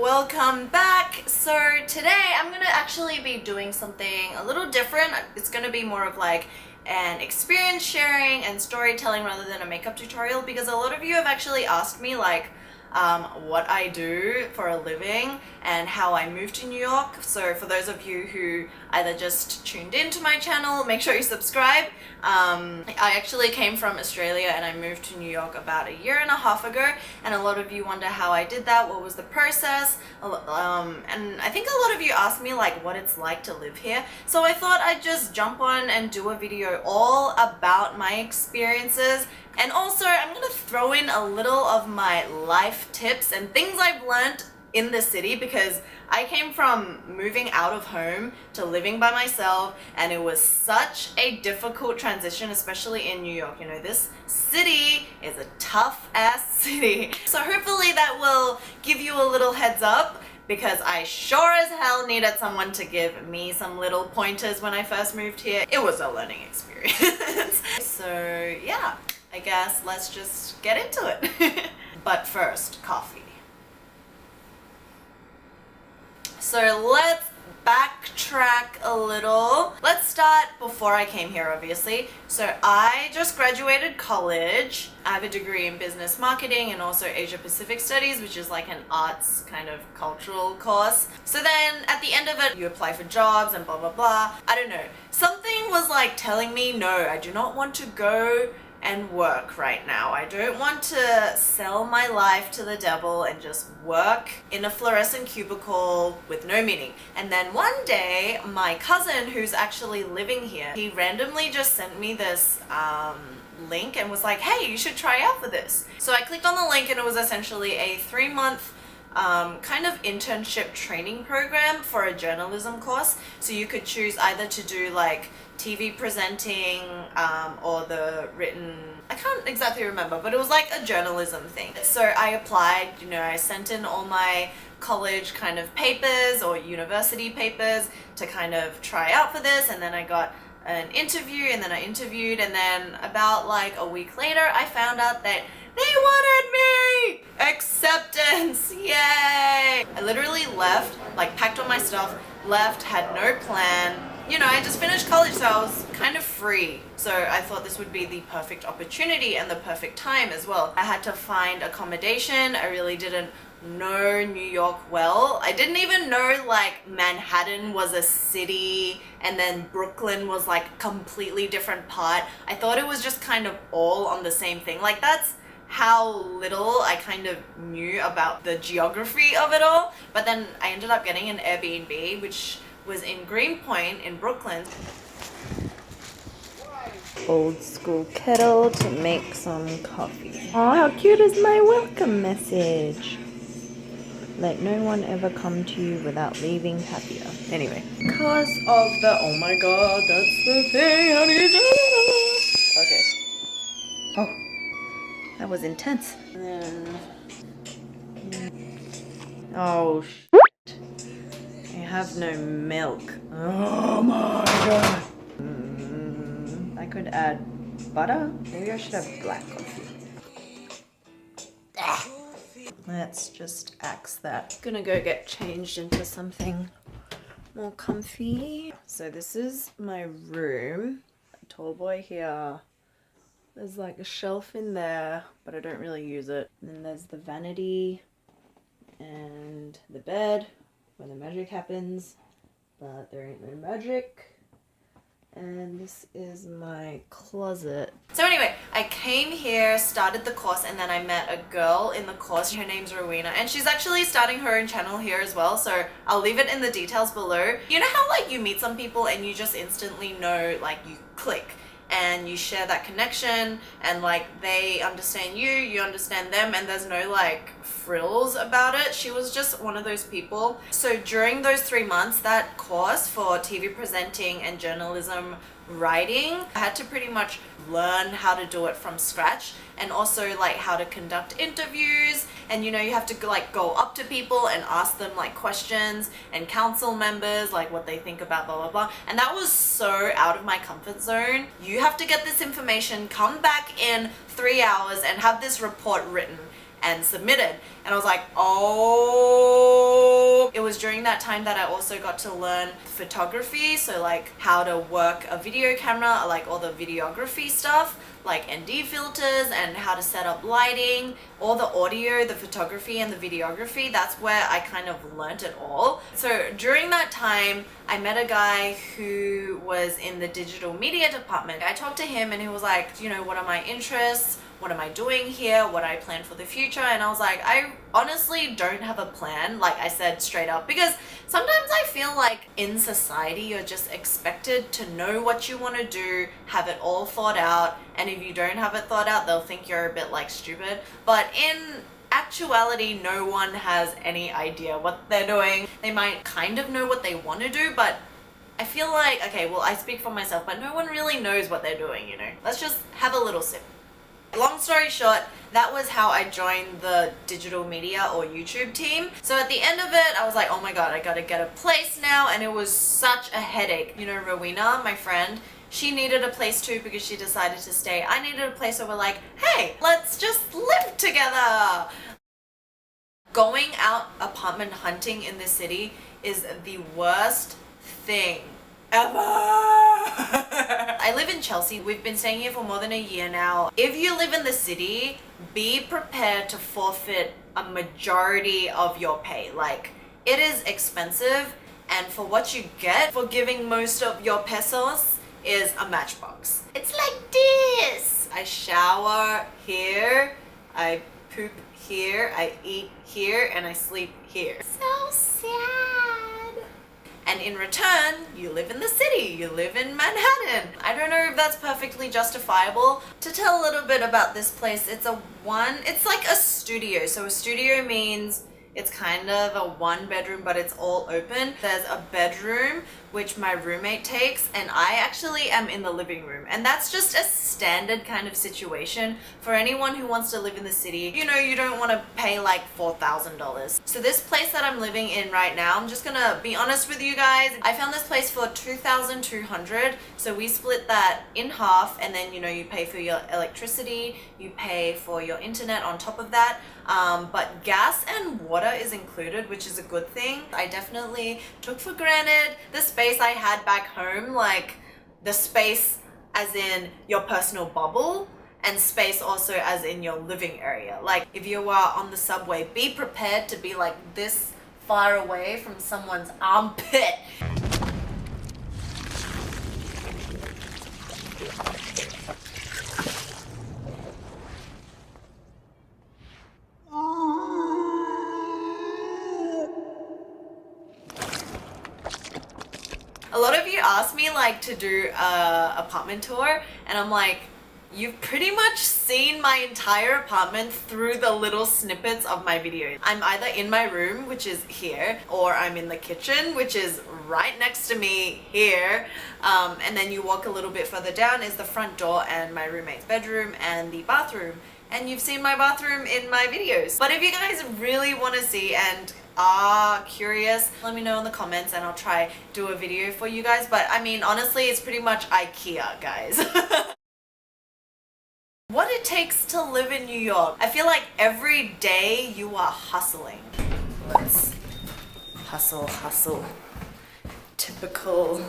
Welcome back. So today I'm gonna actually be doing something a little different. It's gonna be more of like an experience sharing and storytelling rather than a makeup tutorial, because a lot of you have actually asked me like what I do for a living and how I moved to New York. So for those of you who either just tuned into my channel, make sure you subscribe. I actually came from Australia and I moved to New York about 1.5 years ago, and a lot of you wonder how I did that, what was the process, and I think a lot of you asked me like what it's like to live here. So I thought I'd just jump on and do a video all about my experiences. And also, I'm gonna throw in a little of my life tips and things I've learned in the city, because I came from moving out of home to living by myself, and it was such a difficult transition, especially in New York. You know, this city is a tough ass city. So hopefully that will give you a little heads up, because I sure as hell needed someone to give me some little pointers when I first moved here. It was a learning experience. So yeah, I guess let's just get into it. But first, coffee. So let's backtrack a little. Let's start before I came here, obviously. So I just graduated college. I have a degree in business marketing and also Asia Pacific studies, which is like an arts kind of cultural course. So then at the end of it, you apply for jobs and blah, blah, blah. I don't know. Something was like telling me, no, I do not want to go and work right now. I don't want to sell my life to the devil and just work in a fluorescent cubicle with no meaning. And then one day, my cousin, who's actually living here, he randomly just sent me this link and was like, hey, you should try out for this. So I clicked on the link, and it was essentially a 3-month kind of internship training program for a journalism course. So you could choose either to do like TV presenting or the written, I can't exactly remember, but it was like a journalism thing. So I applied, you know, I sent in all my college kind of papers or university papers to kind of try out for this, and then I got an interview, and then I interviewed, and then about like a week later I found out that they wanted me! Acceptance! Yay! I literally left, like packed all my stuff, left, had no plan. You know, I just finished college, so I was kind of free. So I thought this would be the perfect opportunity and the perfect time as well. I had to find accommodation. I really didn't know New York well. I didn't even know like Manhattan was a city and then Brooklyn was like a completely different part. I thought it was just kind of all on the same thing. Like that's how little I kind of knew about the geography of it all. But then I ended up getting an Airbnb, which was in Greenpoint in Brooklyn. Old school kettle to make some coffee. Oh, how cute is my welcome message? Let no one ever come to you without leaving happier. Anyway, because of the, oh my god, that's the thing I need to... Okay. Oh, that was intense. And then... oh, shit. I have no milk. Oh my god. I could add butter. Maybe I should have black coffee. Let's just axe that. Gonna go get changed into something more comfy. So this is my room. Tall boy here. There's like a shelf in there, but I don't really use it. And then there's the vanity and the bed where the magic happens, but there ain't no magic. And this is my closet. So anyway, I came here, started the course, and then I met a girl in the course. Her name's Rowena, and she's actually starting her own channel here as well, so I'll leave it in the details below. You know how like you meet some people and you just instantly know, like you click. and you share that connection, and like they understand you, you understand them, and there's no like frills about it. She was just one of those people. So during those 3 months, that course for TV presenting and journalism writing, I had to pretty much learn how to do it from scratch, and also like how to conduct interviews, and you know, you have to like go up to people and ask them like questions, and council members like what they think about blah blah blah, and that was so out of my comfort zone. You have to get this information, come back in 3 hours and have this report written and submitted. And I was like, oh. It was during that time that I also got to learn photography, so like how to work a video camera, like all the videography stuff, like ND filters, and how to set up lighting, all the audio, the photography and the videography. That's where I kind of learnt it all. So during that time, I met a guy who was in the digital media department. I talked to him and he was like, you know, what are my interests? What am I doing here? What I plan for the future? And I was like, I honestly don't have a plan, like I said straight up, because sometimes I feel like in society you're just expected to know what you want to do, have it all thought out, and if you don't have it thought out, they'll think you're a bit like stupid. But in actuality, no one has any idea what they're doing. They might kind of know what they want to do, but I feel like, okay, well, I speak for myself, but no one really knows what they're doing, you know? Let's just have a little sip. Long story short, that was how I joined the digital media or YouTube team. So at the end of it, I was like, oh my god, I gotta get a place now, and it was such a headache. You know, Rowena, my friend, she needed a place too because she decided to stay. I needed a place, so we're like, hey, let's just live together. Going out apartment hunting in this city is the worst thing ever. I live in Chelsea. We've been staying here for more than a year now. If you live in the city, be prepared to forfeit a majority of your pay. Like, it is expensive, and for what you get for giving most of your pesos is a matchbox. It's like this. I shower here, I poop here, I eat here, and I sleep here. So sad. And in return, you live in the city, you live in Manhattan. I don't know if that's perfectly justifiable. To tell a little bit about this place, it's like a studio. So a studio means it's kind of a 1-bedroom, but it's all open. There's a bedroom, which my roommate takes, and I actually am in the living room. And that's just a standard kind of situation for anyone who wants to live in the city. You know, you don't want to pay like $4,000. So this place that I'm living in right now, I'm just gonna be honest with you guys. I found this place for $2,200. So we split that in half, and then, you know, you pay for your electricity, you pay for your internet on top of that. But gas and water is included, which is a good thing. I definitely took for granted the space I had back home, like the space as in your personal bubble, and space also as in your living area. Like if you are on the subway, be prepared to be like this far away from someone's armpit. A lot of you ask me like to do a apartment tour, and I'm like, you've pretty much seen my entire apartment through the little snippets of my videos. I'm either in my room, which is here, or I'm in the kitchen, which is right next to me here. And then you walk a little bit further down is the front door and my roommate's bedroom and the bathroom. And you've seen my bathroom in my videos. But if you guys really want to see and are curious, let me know in the comments and I'll try do a video for you guys. But I mean, honestly, it's pretty much IKEA, guys. What it takes to live in New York. I feel like every day you are hustling. Let's hustle. Typical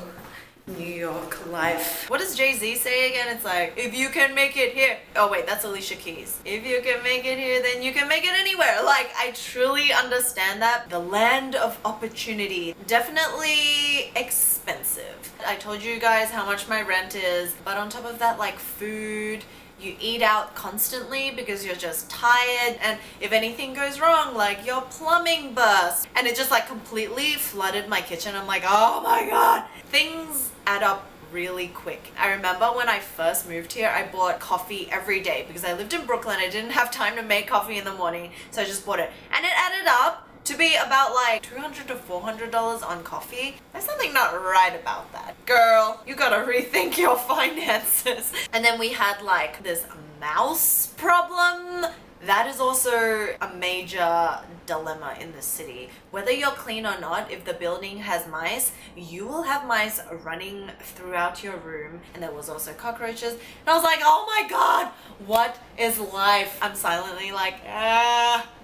New York life. What does Jay-Z say again? It's like, if you can make it here. Oh wait, that's Alicia Keys. If you can make it here, then you can make it anywhere. Like, I truly understand that. The land of opportunity. Definitely expensive. I told you guys how much my rent is, but on top of that, like food, you eat out constantly because you're just tired, and if anything goes wrong, like your plumbing bursts, and it just like completely flooded my kitchen. I'm like, oh my god. Things add up really quick. I remember when I first moved here, I bought coffee every day because I lived in Brooklyn. I didn't have time to make coffee in the morning, so I just bought it. And it added up to be about like $200 to $400 on coffee. There's something not right about that. Girl, you gotta rethink your finances. And then we had like this mouse problem. That is also a major dilemma in the city. Whether you're clean or not, if the building has mice, you will have mice running throughout your room. And there was also cockroaches. And I was like, oh my God, what is life? I'm silently like,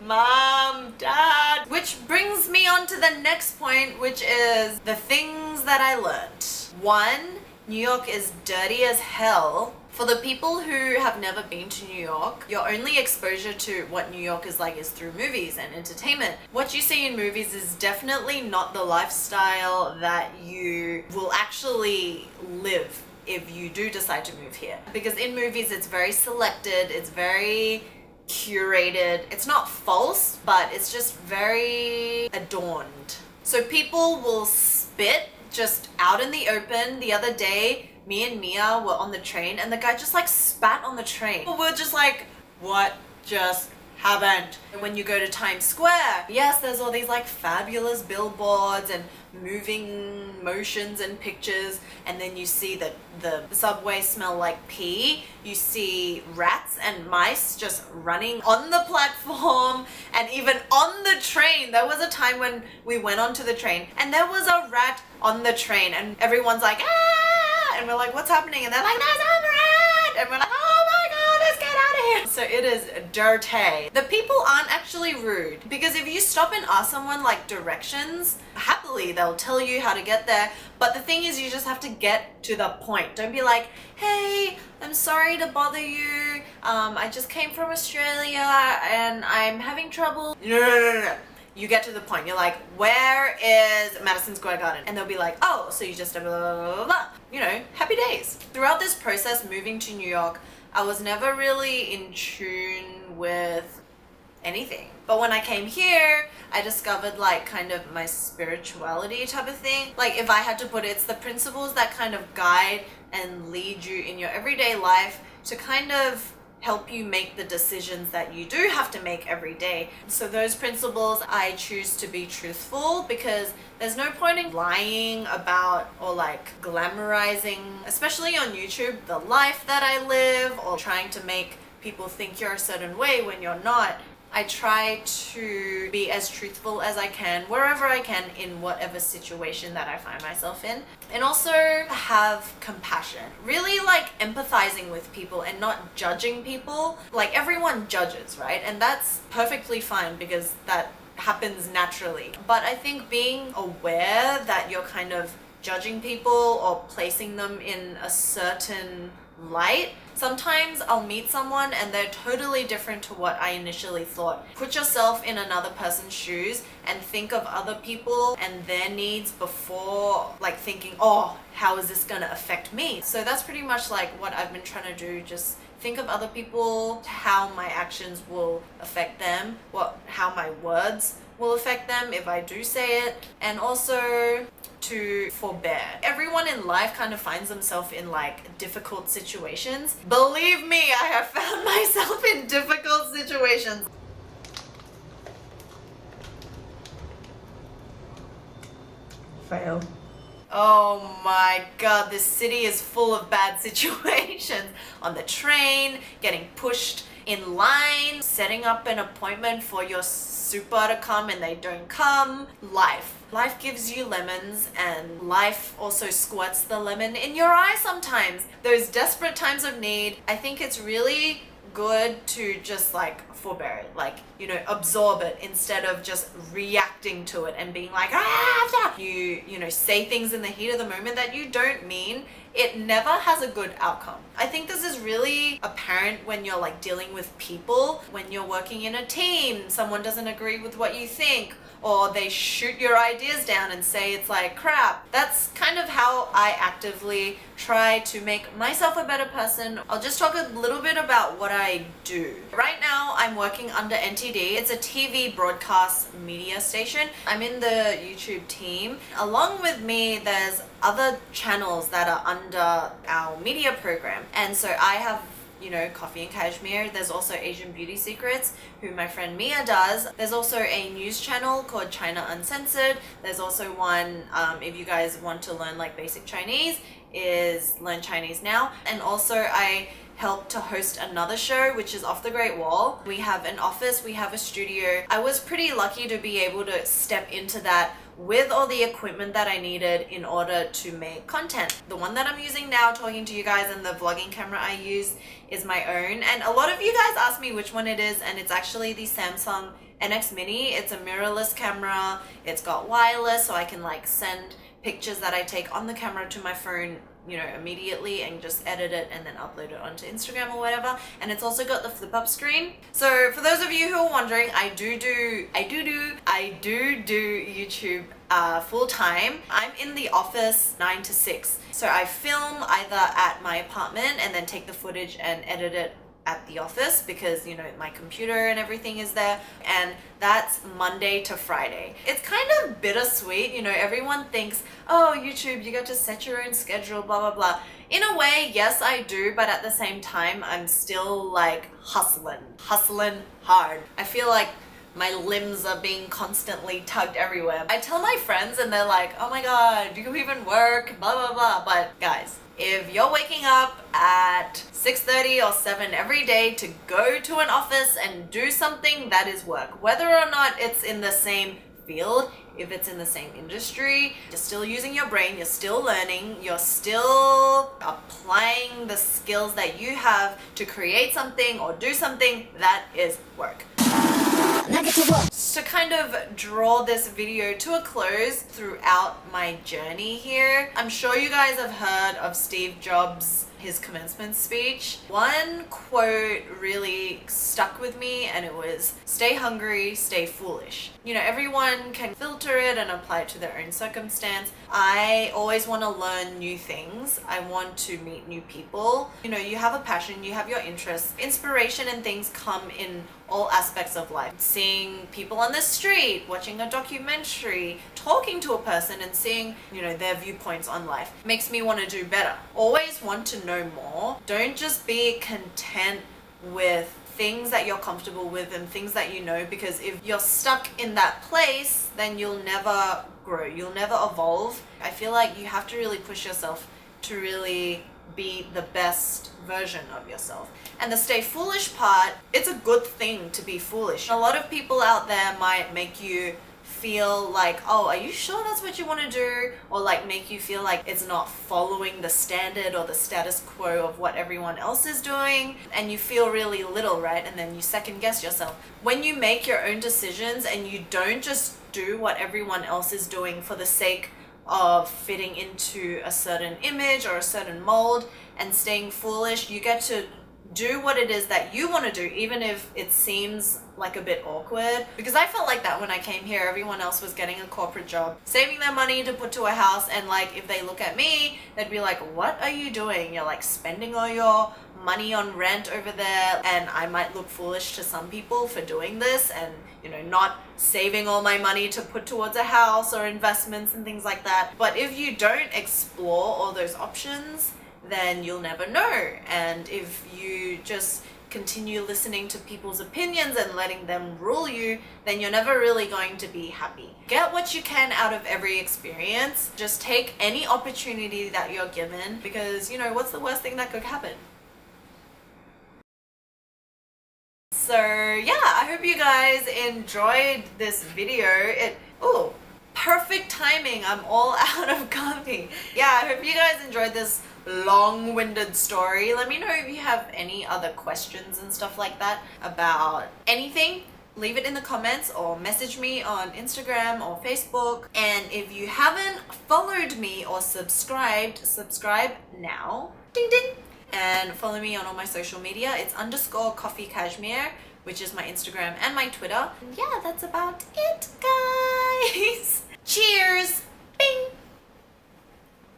Mom, Dad. Which brings me on to the next point, which is the things that I learned. One, New York is dirty as hell. For the people who have never been to New York, your only exposure to what New York is like is through movies and entertainment. What you see in movies is definitely not the lifestyle that you will actually live if you do decide to move here. Because in movies, it's very selected, it's very curated. It's not false, but it's just very adorned. So people will spit just out in the open. The other day, me and Mia were on the train and the guy just like spat on the train. We're just like, what just happened? When you go to Times Square, yes, there's all these like fabulous billboards and moving motions and pictures, and then you see that the subway smell like pee. You see rats and mice just running on the platform and even on the train. There was a time when we went onto the train and there was a rat on the train and everyone's like, ah! And we're like, what's happening? And they're like, there's a rat! And we're like, oh my God, let's get out of here. So it is dirty. The people aren't actually rude, because if you stop and ask someone like directions, happily they'll tell you how to get there. But the thing is, you just have to get to the point. Don't be like, hey, I'm sorry to bother you. I just came from Australia and I'm having trouble. No. You get to the point. You're like, where is Madison Square Garden? And they'll be like, oh, so you just blah, blah, blah, blah, blah. You know, happy days. Throughout this process moving to New York, I was never really in tune with anything. But when I came here, I discovered like kind of my spirituality type of thing. Like if I had to put it, it's the principles that kind of guide and lead you in your everyday life to kind of help you make the decisions that you do have to make every day. So those principles, I choose to be truthful, because there's no point in lying about or like glamorizing, especially on YouTube, the life that I live, or trying to make people think you're a certain way when you're not. I try to be as truthful as I can, wherever I can, in whatever situation that I find myself in. And also have compassion. Really like empathizing with people and not judging people. Like everyone judges, right? And that's perfectly fine, because that happens naturally. But I think being aware that you're kind of judging people or placing them in a certain light. Sometimes I'll meet someone and they're totally different to what I initially thought. Put yourself in another person's shoes and think of other people and their needs before like thinking, oh, how is this gonna affect me? So that's pretty much like what I've been trying to do. Just think of other people, how my actions will affect them, how my words will affect them if I do say it, and also to forbear. Everyone in life kind of finds themselves in like difficult situations. Believe me, I have found myself in difficult situations. Fail. Oh my God, this city is full of bad situations. On the train, getting pushed in line, setting up an appointment for your super to come and they don't come. Life gives you lemons, and life also squirts the lemon in your eye sometimes. Those desperate times of need, I think it's really good to just like forbear it, like, you know, absorb it instead of just reacting to it and being like, ah! You know, say things in the heat of the moment that you don't mean. It never has a good outcome. I think this is really apparent when you're like dealing with people, when you're working in a team, someone doesn't agree with what you think, or they shoot your ideas down and say it's like crap. That's kind of how I actively try to make myself a better person. I'll just talk a little bit about what I do. Right now I'm working under NTD. It's a TV broadcast media station. I'm in the YouTube team. Along with me, there's other channels that are under our media program. And so I have, you know, Coffee and Cashmere. There's also Asian Beauty Secrets, who my friend Mia does. There's also a news channel called China Uncensored. There's also one, if you guys want to learn like basic Chinese, is Learn Chinese Now. And also I help to host another show, which is Off the Great Wall. We have an office, we have a studio. I was pretty lucky to be able to step into that with all the equipment that I needed in order to make content. The one that I'm using now talking to you guys and the vlogging camera I use is my own. And a lot of you guys ask me which one it is, and it's actually the Samsung NX Mini. It's a mirrorless camera. It's got wireless, so I can like send pictures that I take on the camera to my phone, you know, immediately and just edit it and then upload it onto Instagram or whatever. And it's also got the flip up screen. So for those of you who are wondering, I do do YouTube full time. I'm in the office 9 to 6. So I film either at my apartment and then take the footage and edit it at the office because, you know, my computer and everything is there, and that's Monday to Friday. It's kind of bittersweet, you know, everyone thinks, oh, YouTube, you got to set your own schedule, blah blah blah. In a way, yes I do, but at the same time I'm still like hustling hard. I feel like my limbs are being constantly tugged everywhere. I tell my friends and they're like, oh my god, do you even work, blah blah blah. But guys, if you're waking up at 6:30 or 7 every day to go to an office and do something, that is work. Whether or not it's in the same field, if it's in the same industry, you're still using your brain, you're still learning, you're still applying the skills that you have to create something or do something, that is work. To kind of draw this video to a close throughout my journey here, I'm sure you guys have heard of Steve Jobs, his commencement speech. One quote really stuck with me, and it was, stay hungry, stay foolish. You know, everyone can filter it and apply it to their own circumstance. I always want to learn new things. I want to meet new people. You know, you have a passion, you have your interests. Inspiration and things come in all aspects of life. Seeing people on the street, watching a documentary, talking to a person and seeing, you know, their viewpoints on life makes me want to do better. Always want to know more. Don't just be content with things that you're comfortable with and things that you know, because if you're stuck in that place, then you'll never grow, you'll never evolve. I feel like you have to really push yourself to really be the best version of yourself. And the stay foolish part, it's a good thing to be foolish. A lot of people out there might make you feel like, oh, are you sure that's what you want to do? Or like make you feel like it's not following the standard or the status quo of what everyone else is doing, and you feel really little, right? And then you second guess yourself. When you make your own decisions and you don't just do what everyone else is doing for the sake of fitting into a certain image or a certain mold and staying foolish, you get to do what it is that you want to do, even if it seems like a bit awkward. Because I felt like that when I came here. Everyone else was getting a corporate job, saving their money to put to a house, and like if they look at me, they'd be like, what are you doing? You're like spending all your money on rent over there. And I might look foolish to some people for doing this and, you know, not saving all my money to put towards a house or investments and things like that. But if you don't explore all those options, then you'll never know. And if you just continue listening to people's opinions and letting them rule you, then you're never really going to be happy. Get what you can out of every experience. Just take any opportunity that you're given, because, you know, what's the worst thing that could happen? So yeah, I hope you guys enjoyed this video. Perfect timing. I'm all out of coffee. Yeah, I hope you guys enjoyed this long-winded story. Let me know if you have any other questions and stuff like that about anything. Leave it in the comments or message me on Instagram or Facebook. And if you haven't followed me or subscribed, subscribe now. Ding ding. And follow me on all my social media. It's _coffee cashmere, which is my Instagram and my Twitter. And yeah, that's about it, guys. face. Cheers!